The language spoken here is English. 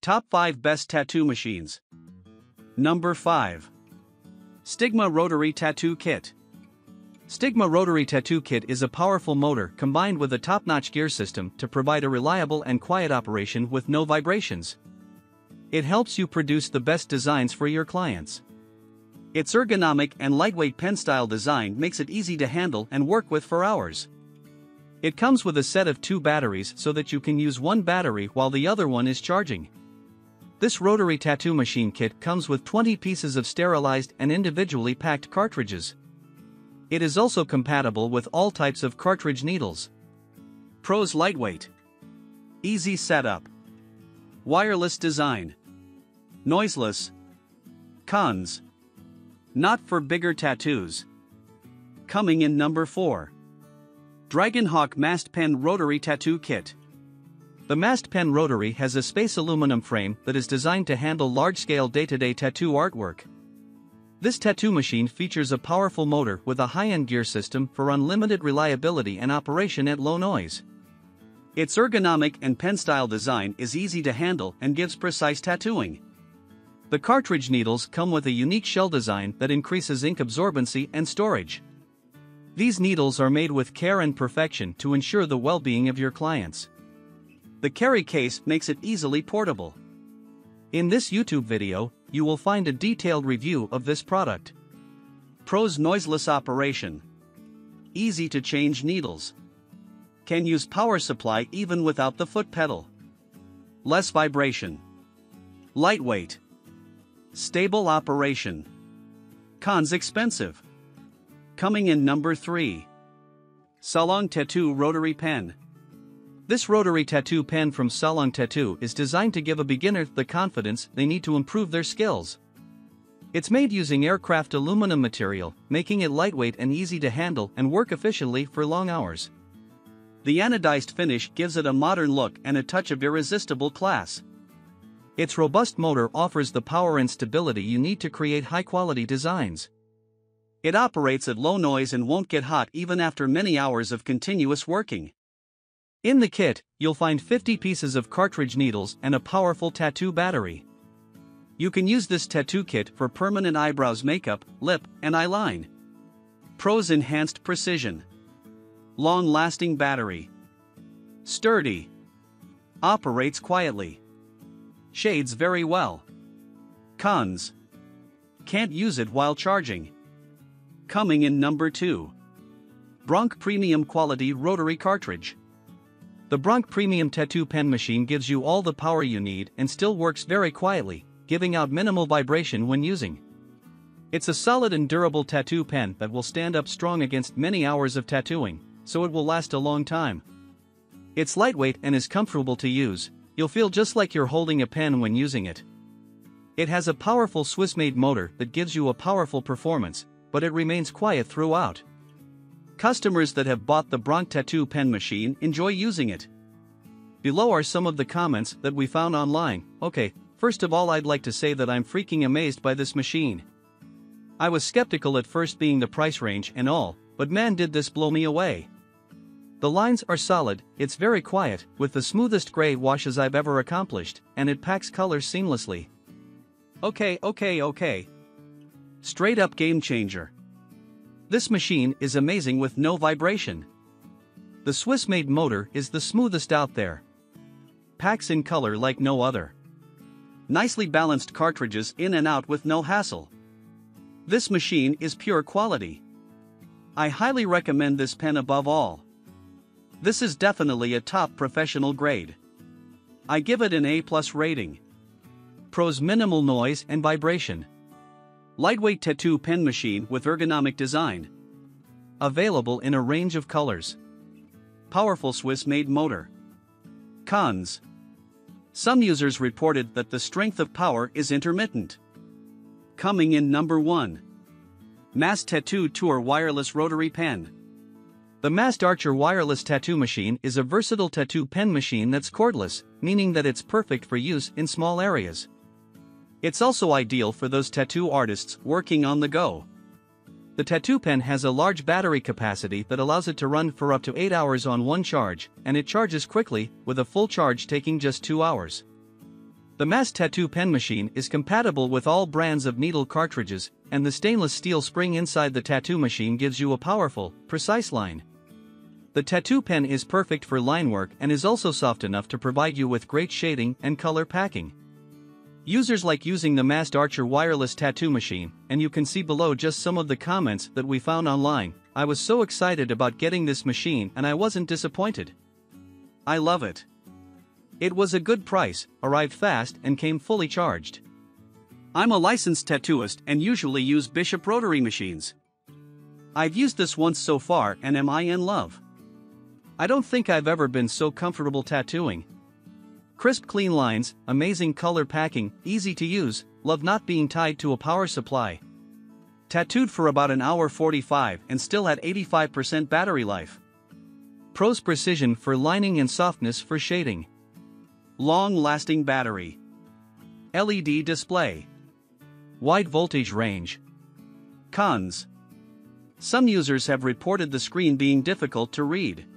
Top 5 Best Tattoo Machines. Number 5. Stigma Rotary Tattoo Kit. Stigma Rotary Tattoo Kit is a powerful motor combined with a top-notch gear system to provide a reliable and quiet operation with no vibrations. It helps you produce the best designs for your clients. Its ergonomic and lightweight pen-style design makes it easy to handle and work with for hours. It comes with a set of 2 batteries so that you can use one battery while the other one is charging. This rotary tattoo machine kit comes with 20 pieces of sterilized and individually packed cartridges. It is also compatible with all types of cartridge needles. Pros: lightweight, easy setup, wireless design, noiseless. Cons: not for bigger tattoos. Coming in number 4. Dragonhawk Mast Pen Rotary Tattoo Kit. The Mast Pen Rotary has a space aluminum frame that is designed to handle large-scale day-to-day tattoo artwork. This tattoo machine features a powerful motor with a high-end gear system for unlimited reliability and operation at low noise. Its ergonomic and pen-style design is easy to handle and gives precise tattooing. The cartridge needles come with a unique shell design that increases ink absorbency and storage. These needles are made with care and perfection to ensure the well-being of your clients. The carry case makes it easily portable. In this YouTube video, you will find a detailed review of this product. Pros: noiseless operation, easy to change needles, can use power supply even without the foot pedal, less vibration, lightweight, stable operation. Cons: expensive. Coming in number 3. Solong Tattoo Rotary Pen. This rotary tattoo pen from Salon Tattoo is designed to give a beginner the confidence they need to improve their skills. It's made using aircraft aluminum material, making it lightweight and easy to handle and work efficiently for long hours. The anodized finish gives it a modern look and a touch of irresistible class. Its robust motor offers the power and stability you need to create high-quality designs. It operates at low noise and won't get hot even after many hours of continuous working. In the kit, you'll find 50 pieces of cartridge needles and a powerful tattoo battery. You can use this tattoo kit for permanent eyebrows, makeup, lip, and eyeline. Pros: enhanced precision, long-lasting battery, sturdy, operates quietly, shades very well. Cons: can't use it while charging. Coming in number 2. BRONC Premium Quality Rotary Cartridge. The BRONC Premium Tattoo Pen Machine gives you all the power you need and still works very quietly, giving out minimal vibration when using. It's a solid and durable tattoo pen that will stand up strong against many hours of tattooing, so it will last a long time. It's lightweight and is comfortable to use. You'll feel just like you're holding a pen when using it. It has a powerful Swiss-made motor that gives you a powerful performance, but it remains quiet throughout. Customers that have bought the BRONC Tattoo Pen Machine enjoy using it. Below are some of the comments that we found online. Okay, first of all, I'd like to say that I'm freaking amazed by this machine. I was skeptical at first, being the price range and all, but man, did this blow me away. The lines are solid, it's very quiet, with the smoothest gray washes I've ever accomplished, and it packs colors seamlessly. Okay. Straight up game changer. This machine is amazing with no vibration. The Swiss-made motor is the smoothest out there. Packs in color like no other. Nicely balanced cartridges in and out with no hassle. This machine is pure quality. I highly recommend this pen above all. This is definitely a top professional grade. I give it an A+ rating. Pros: minimal noise and vibration. Lightweight tattoo pen machine with ergonomic design. Available in a range of colors. Powerful Swiss-made motor. Cons: some users reported that the strength of power is intermittent. Coming in number 1. Mast Tattoo Tour Wireless Rotary Pen. The Mast Archer Wireless Tattoo Machine is a versatile tattoo pen machine that's cordless, meaning that it's perfect for use in small areas. It's also ideal for those tattoo artists working on the go. The tattoo pen has a large battery capacity that allows it to run for up to 8 hours on one charge, and it charges quickly, with a full charge taking just 2 hours. The Mast tattoo pen machine is compatible with all brands of needle cartridges, and the stainless steel spring inside the tattoo machine gives you a powerful, precise line. The tattoo pen is perfect for line work and is also soft enough to provide you with great shading and color packing. Users like using the Mast Archer wireless tattoo machine, and you can see below just some of the comments that we found online. I was so excited about getting this machine and I wasn't disappointed. I love it. It was a good price, arrived fast and came fully charged. I'm a licensed tattooist and usually use Bishop Rotary machines. I've used this once so far and am I in love? I don't think I've ever been so comfortable tattooing. Crisp clean lines, amazing color packing, easy to use, love not being tied to a power supply. Tattooed for about an hour 45 and still at 85% battery life. Pros: precision for lining and softness for shading. Long-lasting battery. LED display. Wide voltage range. Cons: some users have reported the screen being difficult to read.